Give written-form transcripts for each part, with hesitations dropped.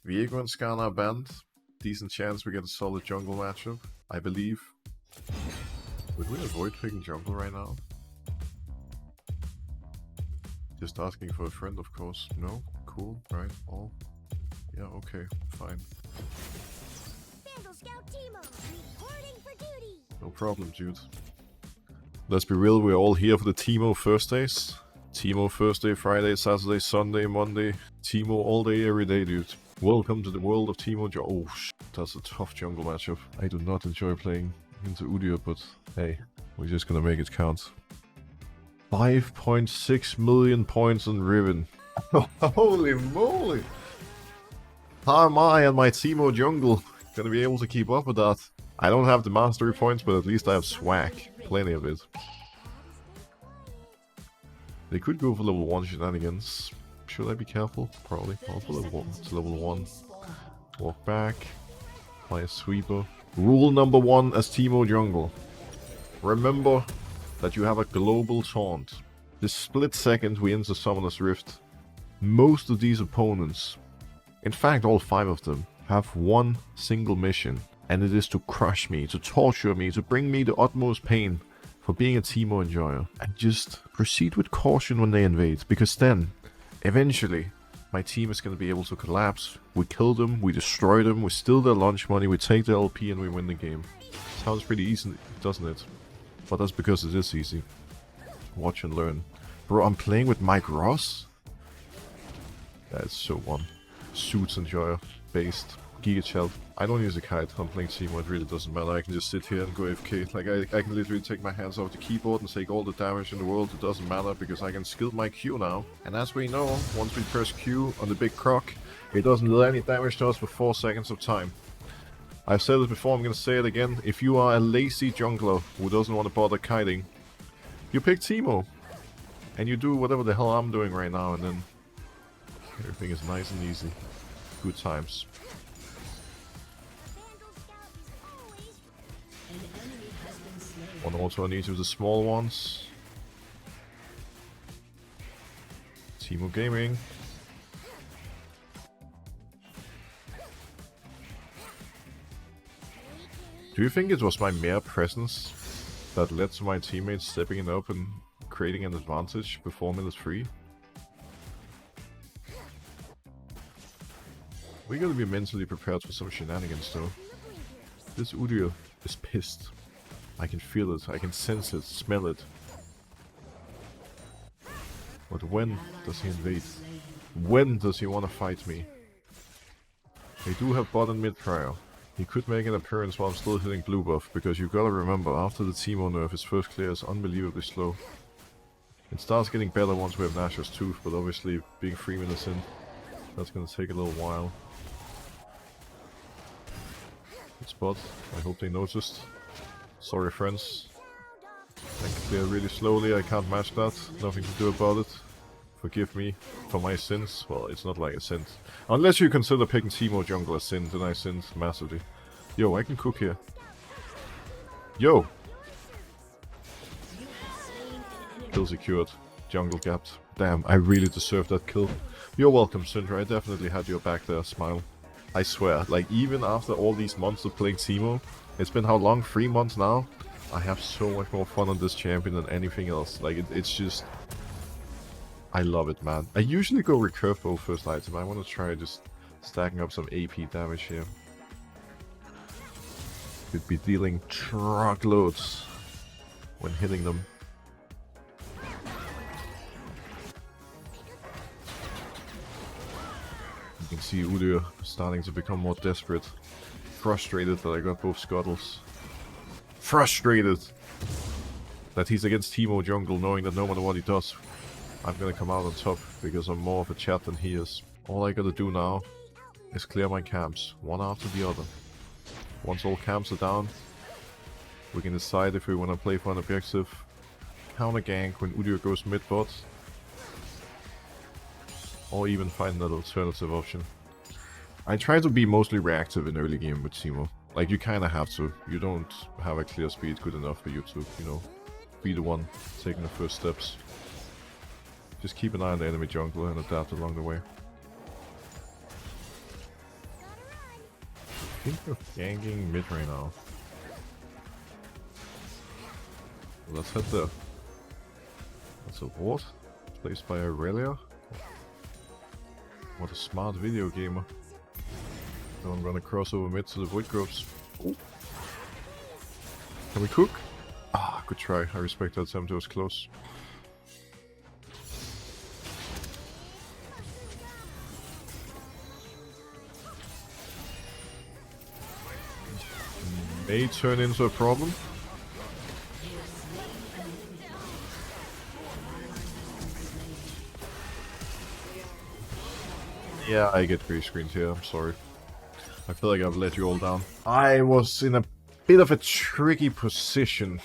Viego and Skarn are banned. Decent chance we get a solid jungle matchup, I believe. Would we avoid picking jungle right now? Just asking for a friend, of course. No? Cool, right? All? Yeah, okay, fine. Scout Teemo, reporting for duty. No problem, dude. Let's be real, we're all here for the Teemo Thursdays. Teemo Thursday, Friday, Saturday, Sunday, Monday. Teemo all day, every day, dude. Welcome to the world of Teemo. Oh, that's a tough jungle matchup. I do not enjoy playing into Udyr, but hey, we're just gonna make it count. 5.6 million points on Riven. Holy moly! How am I and my Teemo jungle gonna be able to keep up with that? I don't have the mastery points, but at least I have swag. Plenty of it. They could go for level 1 shenanigans. Should I be careful? Probably. Also level 1. It's level 1. Walk back. Apply a sweeper. Rule number 1 as Teemo jungle. Remember that you have a global taunt. The split second we enter Summoner's Rift, most of these opponents, in fact all 5 of them, have one single mission. And it is to crush me, to torture me, to bring me the utmost pain for being a Teemo enjoyer. And just proceed with caution when they invade, because then, eventually, my team is going to be able to collapse. We kill them, we destroy them, we steal their lunch money, we take the LP and we win the game. Sounds pretty easy, doesn't it? But that's because it is easy. Watch and learn. Bro, I'm playing with Mike Ross? That's so one. Suits enjoyer, based. Giga Child. I don't use a kite, I'm playing Teemo, it really doesn't matter. I can just sit here and go AFK. Like, I can literally take my hands off the keyboard and take all the damage in the world, it doesn't matter, because I can skill my Q now. And as we know, once we press Q on the big croc, it doesn't do any damage to us for 4 seconds of time. I've said it before, I'm gonna say it again. If you are a lazy jungler who doesn't want to bother kiting, you pick Teemo. And you do whatever the hell I'm doing right now, and then everything is nice and easy. Good times. One alternative with the small ones. Teemo Gaming. Do you think it was my mere presence that led to my teammates stepping it up and creating an advantage before minute 3? We gotta be mentally prepared for some shenanigans though. This Udyr is pissed. I can feel it, I can sense it, smell it. But when does he invade? When does he want to fight me? They do have bot and mid prior. He could make an appearance while I'm still hitting blue buff, because you gotta remember, after the Teemo nerf, his first clear is unbelievably slow. It starts getting better once we have Nashor's Tooth, but obviously being 3 minutes in, that's gonna take a little while. It's bot, I hope they noticed. Sorry friends. I can clear really slowly, I can't match that. Nothing to do about it. Forgive me for my sins. Well, it's not like I sinned. Unless you consider picking Teemo jungle a sin, then I sinned massively. Yo, I can cook here. Yo! Kill secured. Jungle gapped. Damn, I really deserved that kill. You're welcome, Syndra. I definitely had your back there, smile. I swear, like even after all these months of playing Teemo, it's been how long? 3 months now? I have so much more fun on this champion than anything else. Like, it's just... I love it, man. I usually go recurve bow first item. I want to try just stacking up some AP damage here. Could be dealing truckloads when hitting them. You can see Udyr starting to become more desperate. Frustrated that I got both scuttles. Frustrated that he's against Teemo jungle, knowing that no matter what he does, I'm gonna come out on top because I'm more of a chat than he is. All I gotta do now is clear my camps, one after the other. Once all camps are down, we can decide if we want to play for an objective, counter gank when Udyr goes mid bot, or even find an alternative option. I try to be mostly reactive in early game with Teemo. Like, you kinda have to. You don't have a clear speed good enough for you to, you know, be the one taking the first steps. Just keep an eye on the enemy jungler and adapt along the way. think we're ganking mid right now. Let's head there. That's a ward placed by Aurelia. What a smart video gamer. So I'm gonna cross over mid to the void groves. Oh. Can we cook? Ah, good try. I respect that attempt, it was close. May turn into a problem. Yeah, I get green screened here, I'm sorry. I feel like I've let you all down. I was in a bit of a tricky position.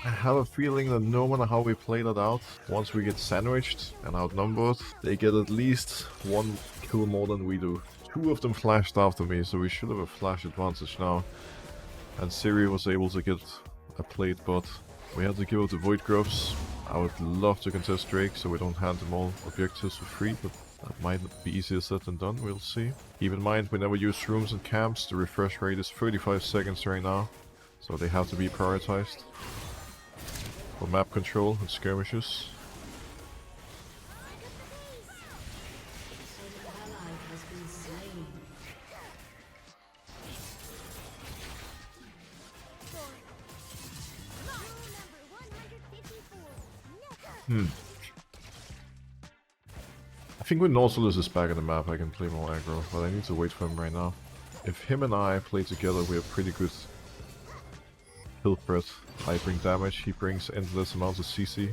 I have a feeling that no matter how we play that out, once we get sandwiched and outnumbered, they get at least one kill more than we do. Two of them flashed after me, so we should have a flash advantage now. And Siri was able to get a plate, but we had to give up the void groves. I would love to contest Drake so we don't hand them all objectives for free, but that might be easier said than done, we'll see. Keep in mind, we never use rooms and camps. The refresh rate is 35 seconds right now, so they have to be prioritized for map control and skirmishes. I think when Nautilus is back on the map I can play more aggro, but I need to wait for him right now. If him and I play together we have pretty good kill threat. I bring damage, he brings endless amounts of CC.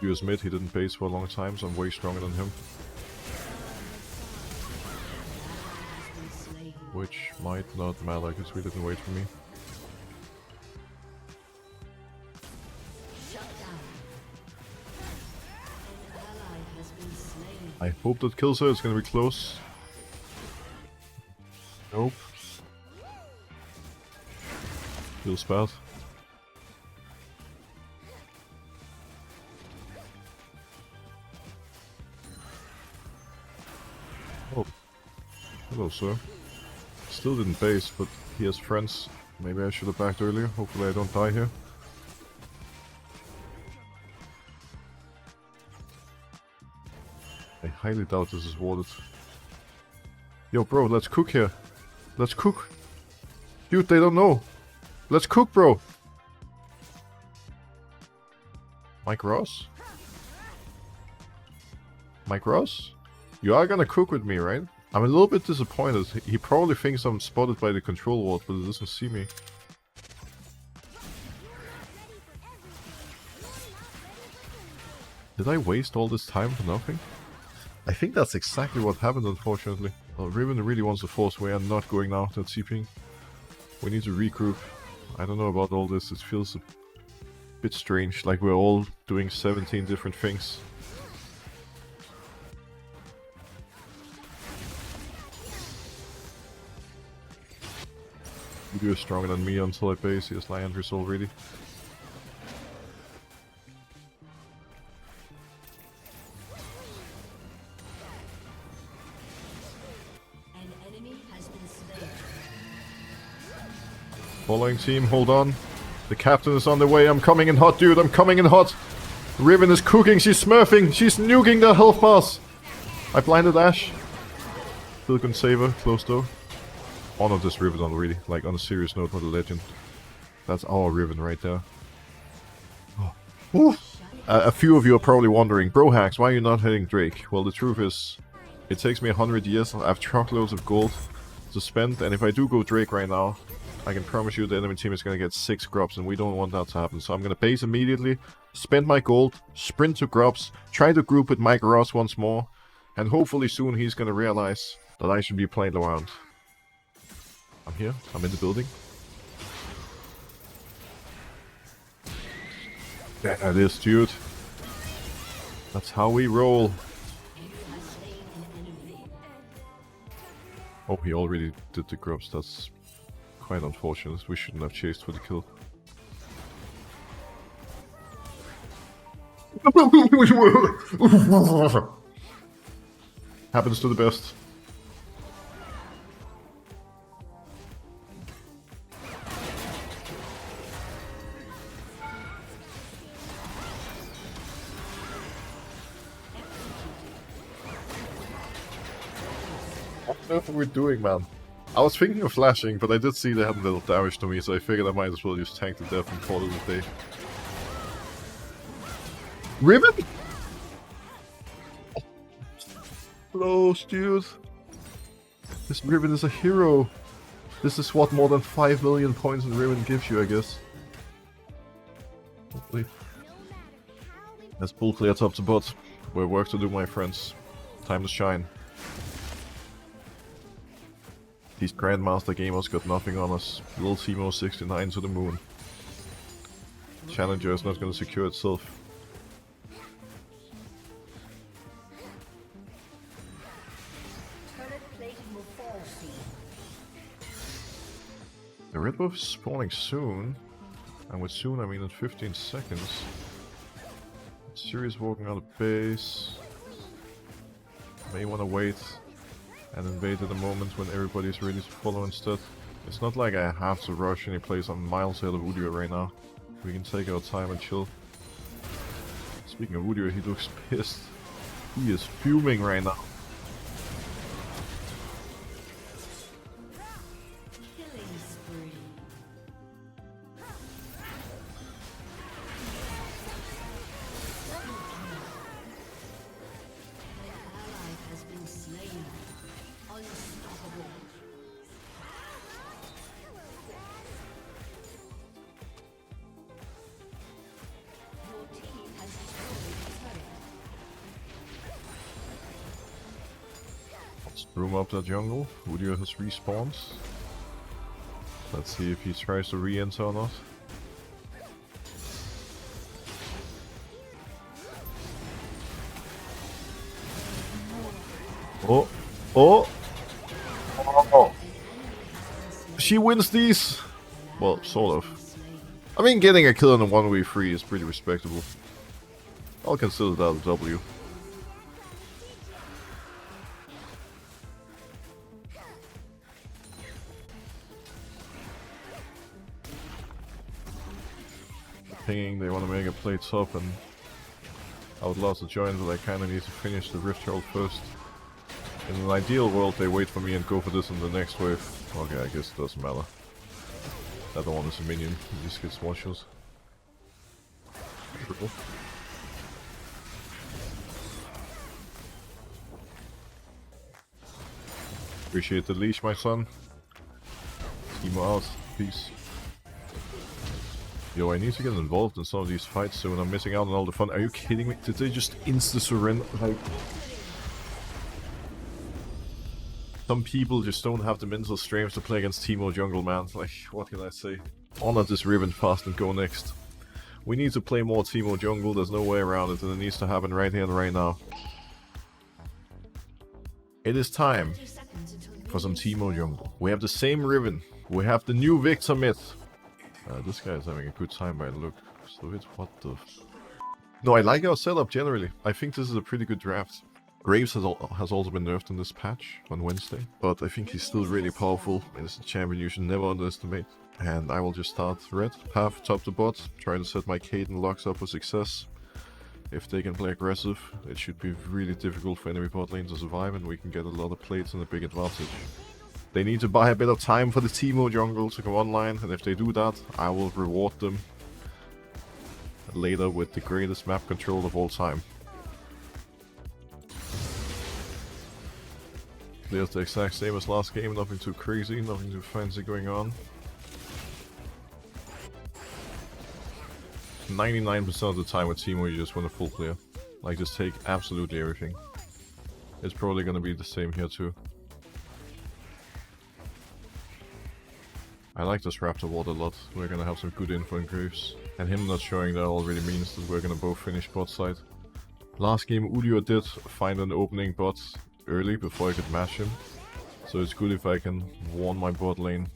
He was mid, he didn't base for a long time, so I'm way stronger than him. Which might not matter because he didn't wait for me. I hope that kills her, it's gonna be close. Nope. Feels bad. Oh. Hello, sir. Still didn't base, but he has friends. Maybe I should have backed earlier. Hopefully I don't die here. I highly doubt this is warded. Yo, bro, let's cook here. Let's cook. Dude, they don't know. Let's cook, bro. Mike Ross? Mike Ross? You are gonna cook with me, right? I'm a little bit disappointed. He probably thinks I'm spotted by the control ward, but he doesn't see me. Did I waste all this time for nothing? I think that's exactly what happened, unfortunately. Well, Riven really wants to force way. I'm not going now, that's TPing. We need to regroup. I don't know about all this, it feels a bit strange, like we're all doing 17 different things. You are stronger than me until I base, he has Liandris already. Following team, hold on. The captain is on the way. I'm coming in hot, dude. I'm coming in hot. Riven is cooking. She's smurfing. She's nuking the health bars. I blinded Ashe. Still can save her. Close though. Honor this Riven already. Like on a serious note, what a legend. That's our Riven right there. Oh. A few of you are probably wondering, bro hacks, why are you not hitting Drake? Well, the truth is, it takes me 100 years. I have truckloads of gold to spend, and if I do go Drake right now, I can promise you the enemy team is going to get 6 grubs, and we don't want that to happen. So I'm going to base immediately, spend my gold, sprint to grubs, try to group with Mike Ross once more, and hopefully soon he's going to realize that I should be playing around. I'm here, I'm in the building. There it is, dude. That's how we roll. Oh, he already did the grubs, that's quite unfortunate. We shouldn't have chased for the kill. Happens to the best. What on earth are we doing, man? I was thinking of flashing, but I did see they had a little damage to me, so I figured I might as well just tank to death and call it a day. Ribbon? Close, dude. This Ribbon is a hero. This is what more than 5 million points in Ribbon gives you, I guess. Hopefully. Let's pull clear top to bot. We're work to do, my friends. Time to shine. These Grandmaster gamers got nothing on us. Little Teemo 69 to the moon. Challenger is not going to secure itself. The red buff is spawning soon. And with soon I mean in 15 seconds. Sirius walking out of base. May want to wait and invade at the moment when everybody's ready to follow instead. It's not like I have to rush any place. I'm miles ahead of Udyr right now. We can take our time and chill. Speaking of Udyr, he looks pissed. He is fuming right now. Room up that jungle. Udyr has respawned. Let's see if he tries to re-enter or not. Oh! Oh! Oh! She wins these! Well, sort of. I mean, getting a kill on a 1v3 is pretty respectable. I'll consider that a W. Pinging, they want to make a play top, and I would love to join, but I kinda need to finish the Rift Herald first. In an ideal world, they wait for me and go for this in the next wave. Okay, I guess it doesn't matter. That one is a minion, he just gets one shots. Triple. Appreciate the leash, my son. Teemo out, peace. Yo, I need to get involved in some of these fights soon. I'm missing out on all the fun. Are you kidding me? Did they just insta-surrender? Like, some people just don't have the mental strength to play against Teemo jungle, man. Like, what can I say? Honor this Ribbon fast and go next. We need to play more Teemo jungle. There's no way around it, and it needs to happen right here and right now. It is time for some Teemo jungle. We have the same Ribbon. We have the new Victor myth. This guy is having a good time by the look. So it's what the... No, I like our setup generally. I think this is a pretty good draft. Graves has also been nerfed in this patch on Wednesday, but I think he's still really powerful and it's a champion you should never underestimate. And I will just start red, path, top to bot, try to set my Kaden locks up for success. If they can play aggressive, it should be really difficult for enemy bot lane to survive and we can get a lot of plates and a big advantage. They need to buy a bit of time for the Teemo jungle to come online, and if they do that, I will reward them later with the greatest map control of all time. There's the exact same as last game, nothing too crazy, nothing too fancy going on. 99% of the time with Teemo you just want a full clear. Like, just take absolutely everything. It's probably gonna be the same here too. I like this Raptor Ward a lot. We're gonna have some good info in Graves. And him not showing that already means that we're gonna both finish bot side. Last game Udyr did find an opening bot early before I could match him. So it's good if I can warn my bot lane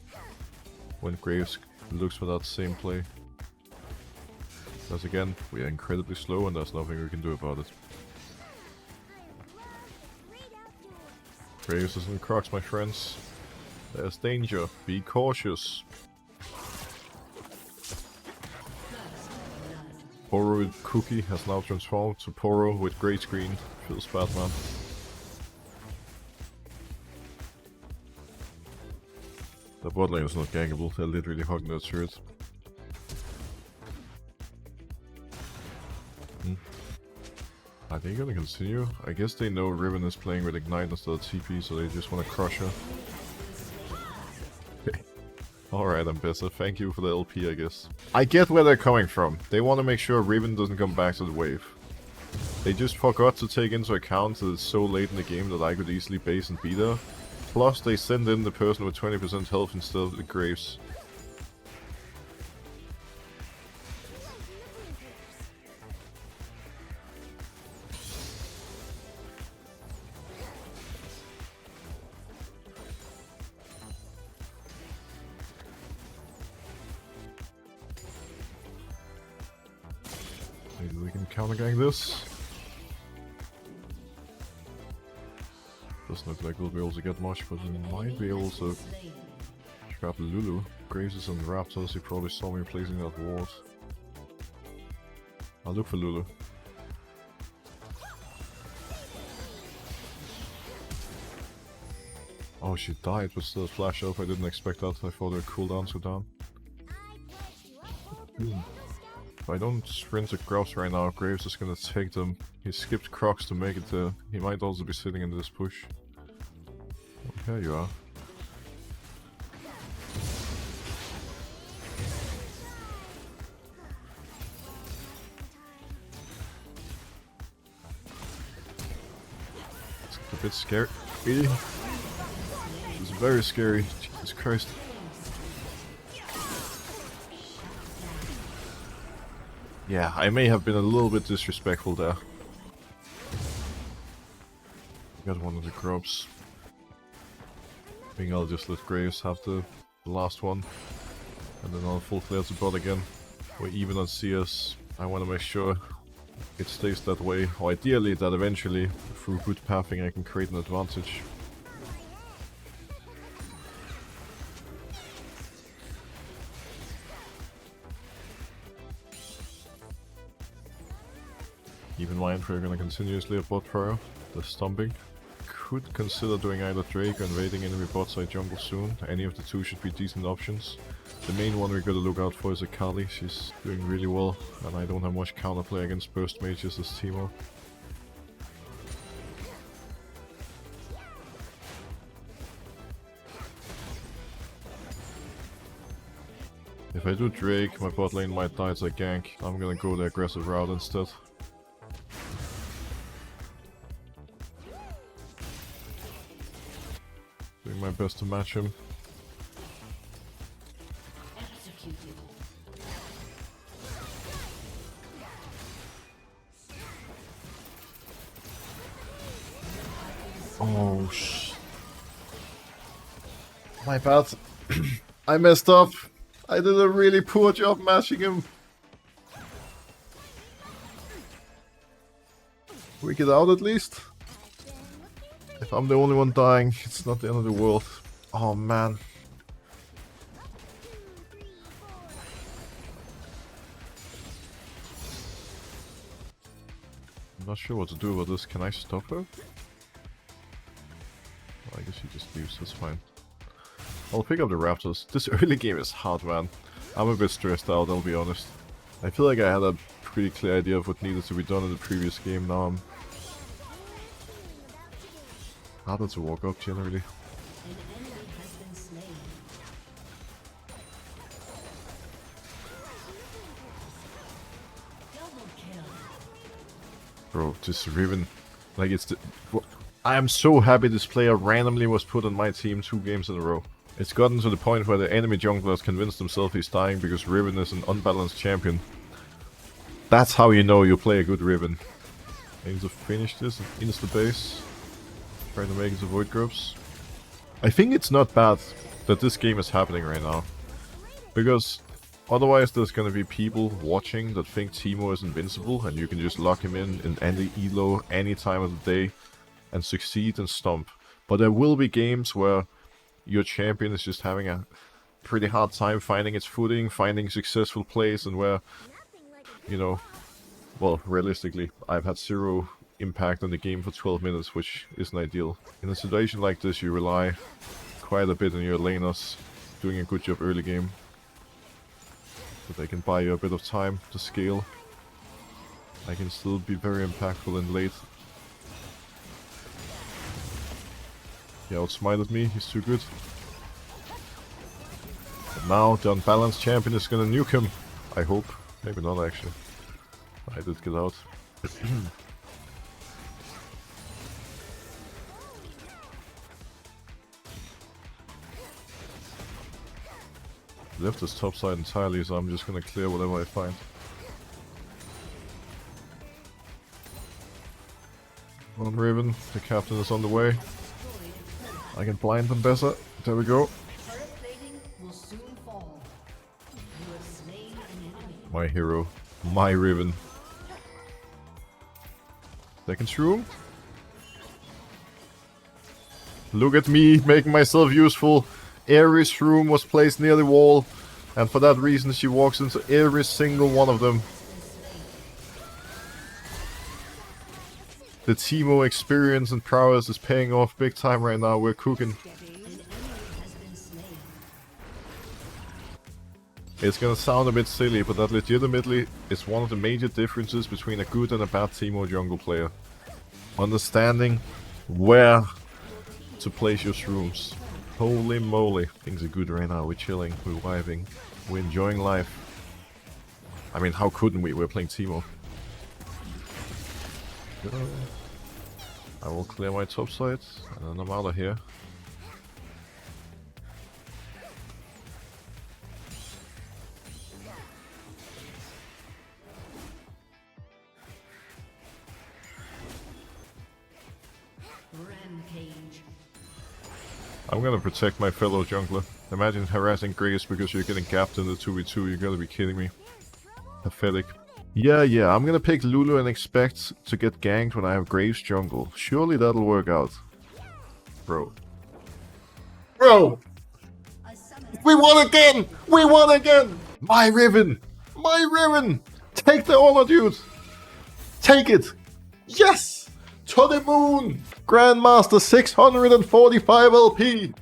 when Graves looks for that same play. Because again, we are incredibly slow and there's nothing we can do about it. Graves is in Crocs, my friends. There's danger. Be cautious. Poro with Cookie has now transformed to Poro with grey screen. Feels bad, man. The bot lane is not gankable, they're literally hogging that turret. Are they gonna continue? I guess they know Riven is playing with Ignite instead of TP, so they just want to crush her. Okay. Alright, Ambessa, thank you for the LP, I guess. I get where they're coming from. They want to make sure Riven doesn't come back to the wave. They just forgot to take into account that it's so late in the game that I could easily base and beat her. Plus, they send in the person with 20% health instead of the Graves. Maybe we can counter gank this. Doesn't look like we'll be able to get much, but we might be able to trap Lulu. Graves is on Raptors, he probably saw me placing that ward. I'll look for Lulu. Oh, she died, but still flash up. I didn't expect that. I thought her cooldown so down. If I don't sprint across right now, Graves is gonna take them. He skipped Crocs to make it there. He might also be sitting in this push. Oh, here you are. It's a bit scary. It's very scary. Jesus Christ. Yeah, I may have been a little bit disrespectful there. Got one of the grubs. I think I'll just let Graves have the last one. And then I'll full clear to bot again. We're even on CS. I want to make sure it stays that way. Or ideally that eventually, through good pathing, I can create an advantage. Keep in mind we're gonna continuously bot prior. The stomping. Could consider doing either Drake or invading enemy bot side jungle soon. Any of the two should be decent options. The main one we gotta look out for is Akali. She's doing really well, and I don't have much counterplay against burst mages as Teemo. If I do Drake, my bot lane might die as a gank. I'm gonna go the aggressive route instead. Doing my best to match him. Oh my bad. I messed up. I did a really poor job matching him. We get out at least. If I'm the only one dying, it's not the end of the world. Oh man. I'm not sure what to do about this. Can I stop her? Well, I guess she just leaves, that's fine. I'll pick up the Raptors. This early game is hard, man. I'm a bit stressed out, I'll be honest. I feel like I had a pretty clear idea of what needed to be done in the previous game. Now I'm harder to walk up generally. Bro, this Riven, like it's the... I am so happy this player randomly was put on my team 2 games in a row. It's gotten to the point where the enemy jungler has convinced himself he's dying because Riven is an unbalanced champion. That's how you know you play a good Riven. I need to finish this and insta base. Try to make it avoid groups. I think it's not bad that this game is happening right now. Because otherwise there's gonna be people watching that think Teemo is invincible and you can just lock him in any elo any time of the day and succeed and stomp. But there will be games where your champion is just having a pretty hard time finding its footing, finding successful plays, and where, you know, well, realistically, I've had 0 impact on the game for 12 minutes, which isn't ideal. In a situation like this, you rely quite a bit on your laners doing a good job early game. But they can buy you a bit of time to scale. I can still be very impactful in late. He outsmited me, he's too good. And now the unbalanced champion is gonna nuke him. I hope. Maybe not actually. I did get out. Left this top side entirely, so I'm just gonna clear whatever I find. On Raven, the captain is on the way. I can blind them better. There we go. My hero. My Raven. Second shroom. Look at me making myself useful. Every shroom was placed near the wall, and for that reason she walks into every single one of them. The Teemo experience and prowess is paying off big time right now. We're cooking. It's gonna sound a bit silly, but that legitimately is one of the major differences between a good and a bad Teemo jungle player. Understanding where to place your shrooms. Holy moly. Things are good right now. We're chilling, we're vibing, we're enjoying life. I mean, how couldn't we? We're playing Teemo. I will clear my top side, and then I'm out of here. Rampage. I'm gonna protect my fellow jungler. Imagine harassing Grace because you're getting gapped in the 2v2. You gotta be kidding me. Pathetic. Yeah, I'm gonna pick Lulu and expect to get ganked when I have Graves jungle. Surely that'll work out. Bro. We won again! We won again! My Riven! My Riven! Take the honor, dude! Take it! Yes! To the moon! Grandmaster 645 LP!